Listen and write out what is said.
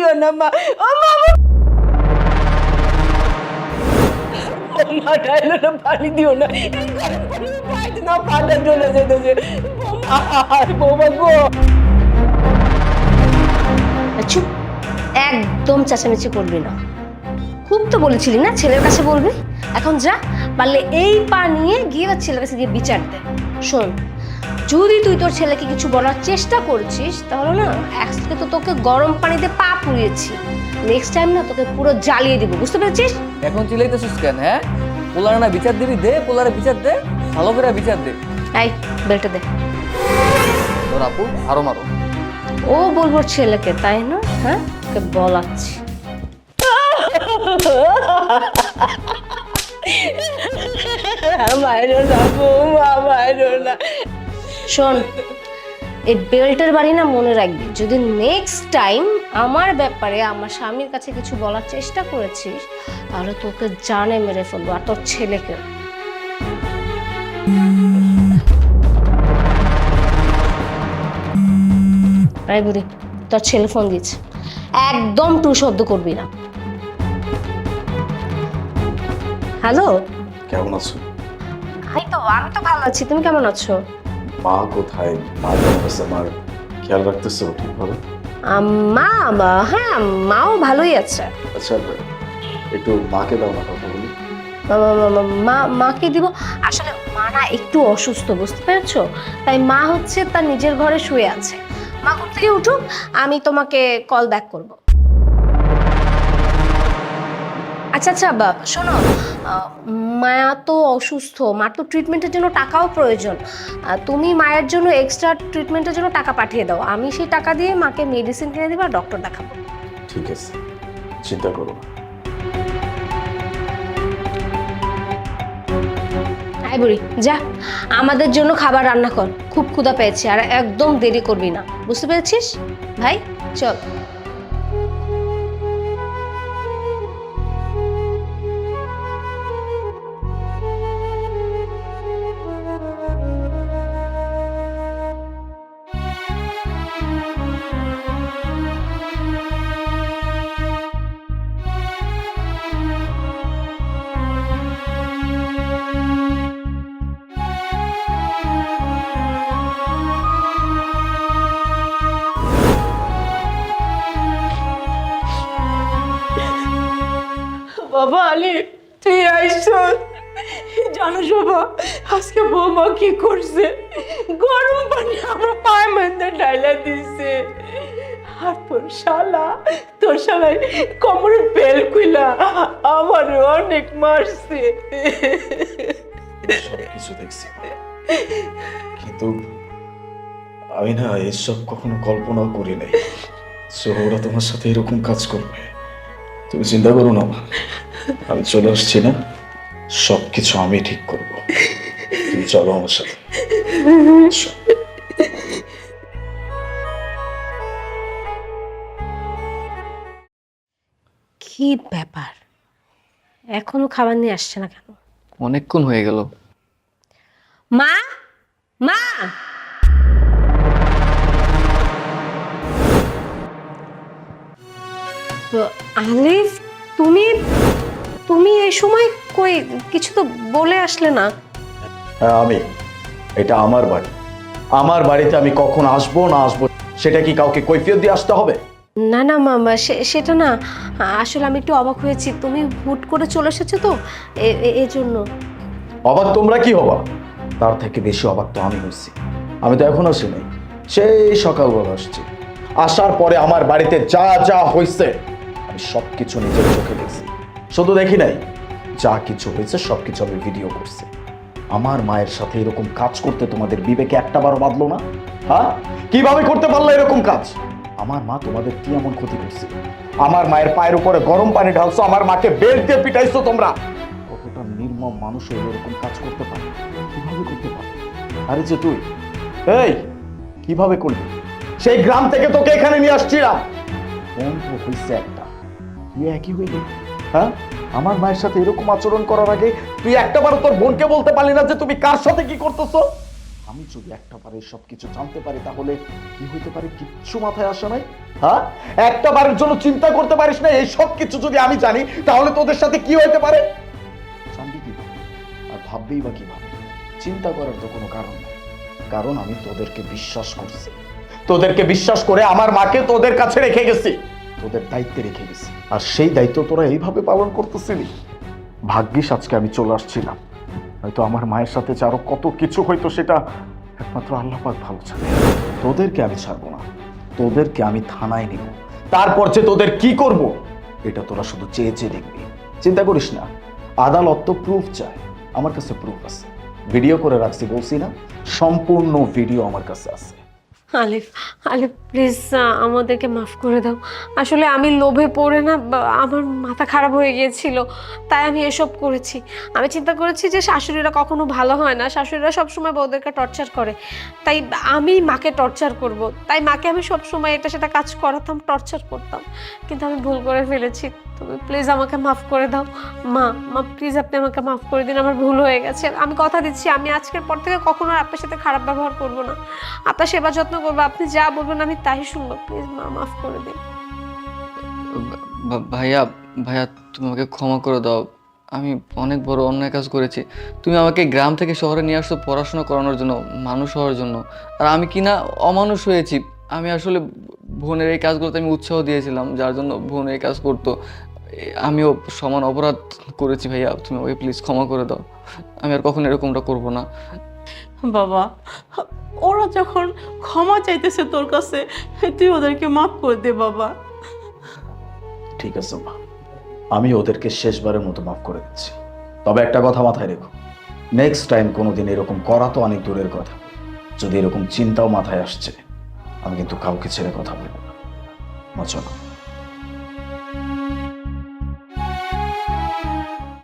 দিও না মা, ও মা, মা ডাইলো না, পানি দিও না, না পাটা চলে যেতেছে বৌমা গো। চুপ, একদম চেঁচামেচি করবি না। খুব তো বলেছিলি না ছেলের কাছে বলবি, এখন যা, পারলে এই পা নিয়ে গিয়ে বা ছেলের কাছে গিয়ে বিচার দে। শোন, যদি তুই তোর ছেলেকে কিছু বলার চেষ্টা করছিস তাহলে না, আজকে তো তোকে গরম পানিতে পা পুড়িয়েছি, নেক্সট টাইম না তোকে পুরো জ্বালিয়ে দিব, বুঝতে পেরেছিস? এখন চিলাইতেছিস কেন? হ্যাঁ, পোলারে না বিচার দিবি, দে পোলারে বিচার দে, ভালো করে বিচার দে। এই বেলটা দে। তোর আপু আরো মারো। ও বলবো ছেলেকে, তাই না? হ্যাঁ, ওকে বলাচ্ছি। মায়েরও না বৌমা, মায়েরও না। শোন, এই বেল্টের বাড়ি না মনে রাখবি, যদি নেক্সট টাইম আমার ব্যাপারে আমার স্বামীর কাছে কিছু বলার চেষ্টা করেছিস তাহলে তোকে জানে মেরে ফেলবো, আর তোর ছেলেকে। এই বুড়ি, তোর ছেলে ফোন দিচ্ছে, একদম টু শব্দ করবি না। হ্যালো, কেমন আছো? আমি তো ভালো আছি, তুমি কেমন আছো? মা কোথায়? মা কেমন আছে? আমার খেয়াল রাখতেছো ঠিকভাবে? হ্যাঁ, মাও ভালোই আছে। আচ্ছা, একটু মাকে দাও না, কথা বলি। মাকে দিব, আসলে মা না একটু অসুস্থ, বুঝতে পেরেছো? তাই মা হচ্ছে তার নিজের ঘরে শুয়ে আছে। মা ঘুম থেকে উঠুক, আমি তোমাকে কল ব্যাক করব। আচ্ছা, শোনো, মায়া তো অসুস্থ, মার তো ট্রিটমেন্টের জন্য টাকাও প্রয়োজন। তুমি মায়ের জন্য এক্সট্রা ট্রিটমেন্টের জন্য টাকা পাঠিয়ে দাও, আমি সেই টাকা দিয়ে মাকে মেডিসিন কিনে দিব আর ডক্টর দেখাবো। ঠিক আছে, চিন্তা করো না। আয় বুড়ি, যা আমাদের জন্য খাবার রান্না কর, খুব ক্ষুধা পেয়েছে, আর একদম দেরি করবি না, বুঝতে পেরেছিস? ভাই চল। বাবা আলী, তুই আইস। জানো শোভা, আজকে বৌমা কি করছে? গরম পানি আমার পায়ের মধ্যে ঢাইলা দিছে, আর তোর শালাই কোমরের বেল খুইলা আমার অনেক মারছে। সবকিছু দেখছি, কিন্তু আমি না এসব কখনো কল্পনাও করি নাই ওরা তোমার সাথে এরকম কাজ করবে। তুমি চিন্তা করো না মা, আমি চলে আসছি না, সবকিছু আমি ঠিক করব। তুমি চলো আমার সাথে। কি ব্যাপার, এখনো খাবার নিয়ে আসছে না কেন? অনেকক্ষণ হয়ে গেল। মা, মা, আলিফ, তুমি তুমি এই সময় কই? কিছু তো বলে আসলে না। হ্যাঁ, এটা আমার বাড়ি। আমার বাড়িতে আমি কখন আসবো না আসবো সেটা কি কাউকে কৈফিয়ত দিয়ে আসতে হবে? না না মামা, সেটা না, আসলে আমি একটু অবাক হয়েছি, তুমি হুট করে চলে এসেছো তো এই জন্য। অবাক তোমরা কি হবা? তার থেকে বেশি অবাক তো আমি হয়েছি। আমি তো এখন আসি নাই, সেই সকালবেলা আসছি। আসার পরে আমার বাড়িতে যা যা হয়েছে আমি সবকিছু নিজের চোখে দেখছি। শুধু দেখি নাই, যা কিছু হয়েছে সবকিছু আমি ভিডিও করছি। আমার মায়ের সাথে এরকম কাজ করতে তোমাদের বিবেকে একটাবারও বাঁধলো না? হ্যাঁ, কিভাবে করতে পারলো এরকম কাজ? আমার মা তোমাদের কি এমন ক্ষতি করছে? আমার মায়ের পায়ের উপরে গরম পানি ঢালছো, আমার মাকে বেল্ট দিয়ে পিটাইছো তোমরা। কতটা নির্মম মানুষ এরকম কাজ করতে পারে? কিভাবে করতে পারে? আরে যে তুই, এই কিভাবে করলি? সেই গ্রাম থেকে তোকে এখানে নিয়ে আসছিলাম, বন্ধু হয়েছে একটা, তুই একই হইলি। হ্যাঁ, আমার মায়ের সাথে এরকম আচরণ করার আগে তুই একটাবার তোর বোনকে বলতে পারলি না যে তুমি কার সাথে কি করতেছো? আমি যদি একটা বারে সব কিছু জানতে পারি তাহলে কি হইতে পারে কিচ্ছু মাথায় আসে নাই। হ্যাঁ, একটা বারের জন্য চিন্তা করতে পারিস না এই সব কিছু যদি আমি জানি তাহলে তোদের সাথে কি হইতে পারে জানবি কিভাবে আর ভাববেই বা কিভাবে? চিন্তা করার তো কোনো কারণ নেই, কারণ আমি তোদেরকে বিশ্বাস করছি, তোদেরকে বিশ্বাস করে আমার মাকে তোদের কাছে রেখে গেছি, তোদের দায়িত্বে রেখে গেছি, আর সেই দায়িত্ব তোরা এইভাবে পালন করতেছিলি। ভাগ্যিস আজকে আমি চলে আসছিলাম, হয়তো আমার মায়ের সাথে যে আরো কত কিছু হইতো সেটা একমাত্র আল্লাহ পাক ভালো জানে। তোদেরকে আমি ছাড়বো না, তোদেরকে আমি থানায় নিব, তারপর যে তোদের কি করব এটা তোরা শুধু চেয়ে চেয়ে দেখবি। চিন্তা করিস না, আদালত তো প্রুফ চায়, আমার কাছে প্রুফ আছে, ভিডিও করে রাখছি বলছি না, সম্পূর্ণ ভিডিও আমার কাছে আছে। আলিফ আলিফ প্লিজ আমাদেরকে মাফ করে দাও। আসলে আমি লোভে পড়ে না আমার মাথা খারাপ হয়ে গিয়েছিল, তাই আমি এসব করেছি। আমি চিন্তা করেছি যে শাশুড়িরা কখনো ভালো হয় না, শাশুড়িরা সবসময় বউদেরকে টর্চার করে, তাই আমি মাকে টর্চার করব, তাই মাকে আমি সবসময় এটা সেটা কাজ করাতাম, টর্চার করতাম, কিন্তু আমি ভুল করে ফেলেছি। তুমি প্লিজ আমাকে মাফ করে দাও। মা মা প্লিজ আপনি আমাকে মাফ করে দিন, আমার ভুল হয়ে গেছে। আমি কথা দিচ্ছি আমি আজকের পর থেকে কখনো আর আপনার সাথে খারাপ ব্যবহার করব না, আপনার সেবা যত্ন করবো, আপনি যা বলবেন আমি তাই শুনবো। প্লিজ মা মাফ করে দিন। ভাইয়া ভাইয়া তুমি আমাকে ক্ষমা করে দাও, আমি অনেক বড় অন্যায় কাজ করেছি। তুমি আমাকে গ্রাম থেকে শহরে নিয়ে আসছো পড়াশোনা করানোর জন্য, মানুষ হওয়ার জন্য, আর আমি কি না অমানুষ হয়েছি। আমি আসলে বোনের এই কাজগুলোতে আমি উৎসাহ দিয়েছিলাম, যার জন্য বোন এই কাজ করতো। আমিও সমান অপরাধ করেছি ভাইয়া, তুমি আমাকে প্লিজ ক্ষমা করে দাও, আমি আর কখনো এরকমটা করবো না। বাবা, ওরা যখন ক্ষমা চাইতেছে তোর কাছে, তুই ওদেরকে মাফ করে দে বাবা। ঠিক আছে মা, আমি ওদেরকে শেষবারের মতো মাফ করে দিচ্ছি, তবে একটা কথা মাথায় রেখো, নেক্সট টাইম কোনোদিন এরকম করা তো অনেক দূরের কথা, যদি এরকম চিন্তাও মাথায় আসছে আমি কিন্তু কাউকে ছেড়ে কথা বলবো না। চলো।